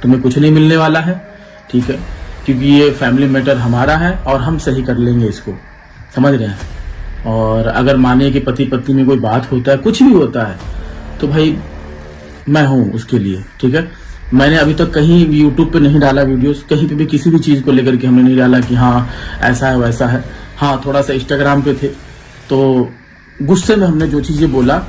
तुम्हें कुछ नहीं मिलने वाला है, ठीक है, क्योंकि ये फैमिली मैटर हमारा है और हम सही कर लेंगे इसको, समझ रहे हैं। और अगर माने कि पति पत्नी में कोई बात होता है, कुछ भी होता है, तो भाई मैं हूँ उसके लिए, ठीक है। मैंने अभी तक कहीं यूट्यूब पे नहीं डाला वीडियोस, कहीं पे भी किसी भी चीज़ को लेकर के हमने नहीं डाला कि हाँ ऐसा है वैसा है। हाँ, थोड़ा सा इंस्टाग्राम पे थे तो गुस्से में हमने जो चीज़ें बोला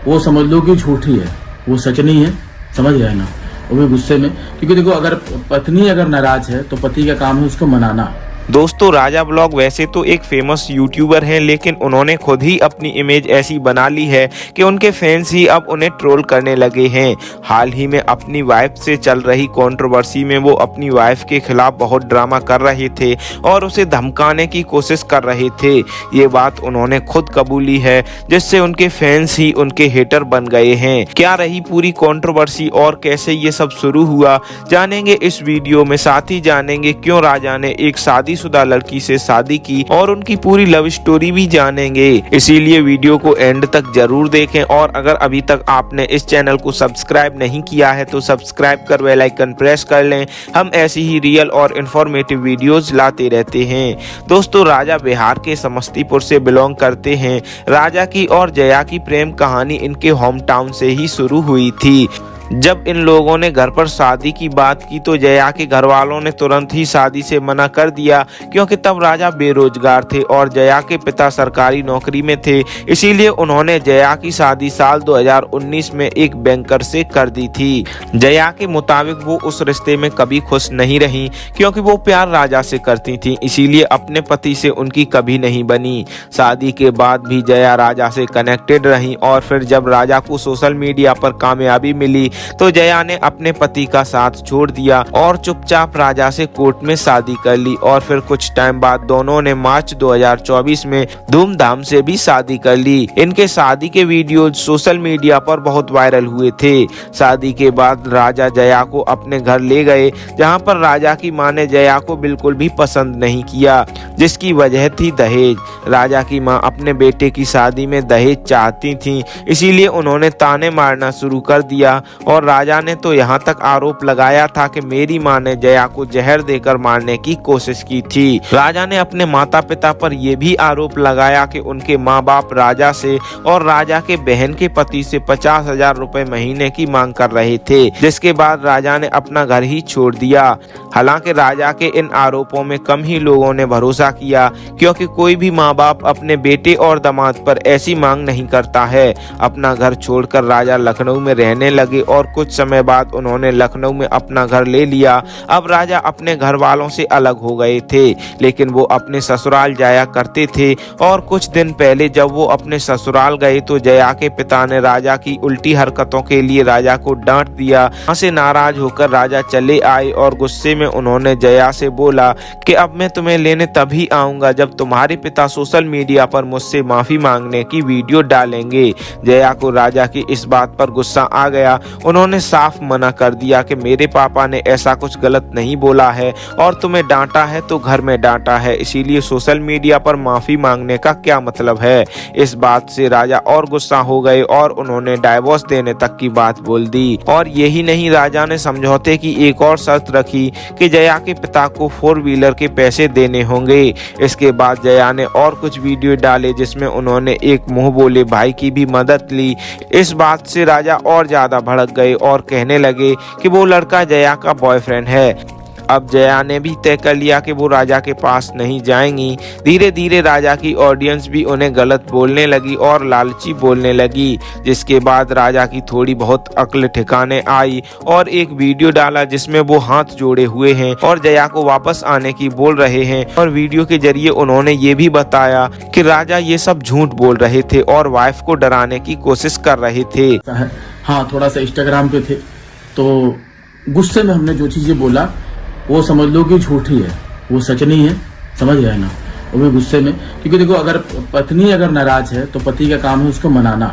वो समझ लो कि झूठी है, वो सच नहीं है, समझ रहे हैं ना। वो भी गुस्से में, क्योंकि देखो अगर पत्नी अगर नाराज है तो पति का काम है उसको मनाना। दोस्तों, राजा ब्लॉग वैसे तो एक फेमस यूट्यूबर हैं, लेकिन उन्होंने खुद ही अपनी इमेज ऐसी बना ली है कि उनके फैंस ही अब उन्हें ट्रोल करने लगे हैं। हाल ही में अपनी वाइफ से चल रही कंट्रोवर्सी में वो अपनी वाइफ के खिलाफ बहुत ड्रामा कर रहे थे और उसे धमकाने की कोशिश कर रहे थे। ये बात उन्होंने खुद कबूली है, जिससे उनके फैंस ही उनके हेटर बन गए हैं। क्या रही पूरी कंट्रोवर्सी और कैसे ये सब शुरू हुआ, जानेंगे इस वीडियो में। साथ ही जानेंगे क्यों राजा ने एक शादीशुदा लड़की से शादी की और उनकी पूरी लव स्टोरी भी जानेंगे। इसीलिए वीडियो को एंड तक जरूर देखें। और अगर अभी तक आपने इस चैनल को सब्सक्राइब नहीं किया है तो सब्सक्राइब कर बेल आइकन प्रेस कर लें। हम ऐसी ही रियल और इंफॉर्मेटिव वीडियोस लाते रहते हैं। दोस्तों, राजा बिहार के समस्तीपुर से बिलोंग करते हैं। राजा की और जया की प्रेम कहानी इनके होम टाउन से ही शुरू हुई थी। जब इन लोगों ने घर पर शादी की बात की तो जया के घर वालों ने तुरंत ही शादी से मना कर दिया, क्योंकि तब राजा बेरोजगार थे और जया के पिता सरकारी नौकरी में थे। इसीलिए उन्होंने जया की शादी साल 2019 में एक बैंकर से कर दी थी। जया के मुताबिक वो उस रिश्ते में कभी खुश नहीं रही, क्योंकि वो प्यार राजा से करती थी, इसीलिए अपने पति से उनकी कभी नहीं बनी। शादी के बाद भी जया राजा से कनेक्टेड रही और फिर जब राजा को सोशल मीडिया पर कामयाबी मिली तो जया ने अपने पति का साथ छोड़ दिया और चुपचाप राजा से कोर्ट में शादी कर ली। और फिर कुछ टाइम बाद दोनों ने मार्च 2024 में धूमधाम से भी शादी कर ली। इनके शादी के वीडियो सोशल मीडिया पर बहुत वायरल हुए थे। शादी के बाद राजा जया को अपने घर ले गए, जहां पर राजा की मां ने जया को बिल्कुल भी पसंद नहीं किया, जिसकी वजह थी दहेज। राजा की मां अपने बेटे की शादी में दहेज चाहती थी, इसीलिए उन्होंने ताने मारना शुरू कर दिया। और राजा ने तो यहाँ तक आरोप लगाया था कि मेरी मां ने जया को जहर देकर मारने की कोशिश की थी। राजा ने अपने माता पिता पर यह भी आरोप लगाया कि उनके माँ बाप राजा से और राजा के बहन के पति से 50,000 रुपए महीने की मांग कर रहे थे, जिसके बाद राजा ने अपना घर ही छोड़ दिया। हालांकि राजा के इन आरोपों में कम ही लोगों ने भरोसा किया, क्योंकि कोई भी माँ बाप अपने बेटे और दामाद पर ऐसी मांग नहीं करता है। अपना घर छोड़कर राजा लखनऊ में रहने लगे और कुछ समय बाद उन्होंने लखनऊ में अपना घर ले लिया। अब राजा अपने घर वालों से अलग हो गए थे, लेकिन वो अपने ससुराल जाया करते थे। और कुछ दिन पहले जब वो अपने ससुराल गए तो जया के पिता ने राजा की उल्टी हरकतों के लिए राजा को डांट दिया। वहाँ से नाराज होकर राजा चले आए और गुस्से में उन्होंने जया से बोला कि अब मैं तुम्हें लेने तभी आऊंगा जब तुम्हारे पिता सोशल मीडिया पर मुझसे माफी मांगने की वीडियो डालेंगे। जया को राजा की इस बात पर गुस्सा आ गया। उन्होंने साफ मना कर दिया कि मेरे पापा ने ऐसा कुछ गलत नहीं बोला है और तुम्हें डांटा है तो घर में डांटा है, इसीलिए सोशल मीडिया पर माफी मांगने का क्या मतलब है। इस बात से राजा और गुस्सा हो गए और उन्होंने डाइवोर्स देने तक की बात बोल दी। और यही नहीं, राजा ने समझौते की एक और शर्त रखी कि जया के पिता को 4 व्हीलर के पैसे देने होंगे। इसके बाद जया ने और कुछ वीडियो डाले जिसमें उन्होंने एक मुंह बोले भाई की भी मदद ली। इस बात से राजा और ज्यादा भड़क गए और कहने लगे कि वो लड़का जया का बॉयफ्रेंड है। अब जया ने भी तय कर लिया कि वो राजा के पास नहीं जाएंगी। धीरे धीरे राजा की ऑडियंस भी उन्हें गलत बोलने लगी और लालची बोलने लगी, जिसके बाद राजा की थोड़ी बहुत अक्ल ठिकाने आई और एक वीडियो डाला जिसमें वो हाथ जोड़े हुए हैं और जया को वापस आने की बोल रहे हैं। और वीडियो के जरिए उन्होंने ये भी बताया कि राजा ये सब झूठ बोल रहे थे और वाइफ को डराने की कोशिश कर रहे थे। हाँ, थोड़ा सा इंस्टाग्राम पे थे तो गुस्से में हमने जो चीजें बोला वो समझ लो कि झूठी है, वो सच नहीं है, समझ रहे हैं ना। वो भी गुस्से में, क्योंकि देखो अगर पत्नी अगर नाराज है तो पति का काम है उसको मनाना,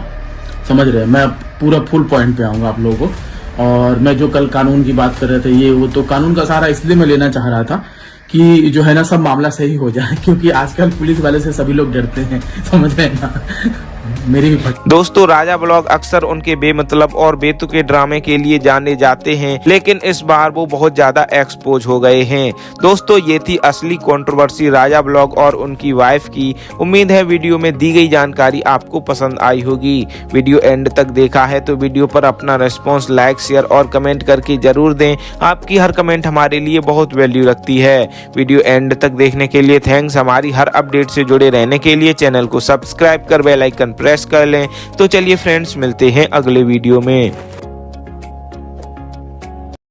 समझ रहे हैं। मैं पूरा फुल पॉइंट पे आऊंगा आप लोगों को। और मैं जो कल कानून की बात कर रहे थे ये वो, तो कानून का सहारा इसलिए मैं लेना चाह रहा था कि जो है ना सब मामला सही हो जाए, क्योंकि आजकल पुलिस वाले से सभी लोग डरते हैं, समझ रहे हैं ना। मेरी भी फट। दोस्तों राजा ब्लॉग अक्सर उनके बेमतलब और बेतुके ड्रामे के लिए जाने जाते हैं, लेकिन इस बार वो बहुत ज्यादा एक्सपोज हो गए हैं। दोस्तों ये थी असली कंट्रोवर्सी राजा ब्लॉग और उनकी वाइफ की। उम्मीद है वीडियो में दी गई जानकारी आपको पसंद आई होगी। वीडियो एंड तक देखा है तो वीडियो पर अपना रेस्पॉन्स लाइक, शेयर और कमेंट करके जरूर दें। आपकी हर कमेंट हमारे लिए बहुत वैल्यू रखती है। वीडियो एंड तक देखने के लिए थैंक्स। हमारी हर अपडेट से जुड़े रहने के लिए चैनल को सब्सक्राइब कर बेल आइकन प्रेस कर लें। तो चलिए फ्रेंड्स, मिलते हैं अगले वीडियो में।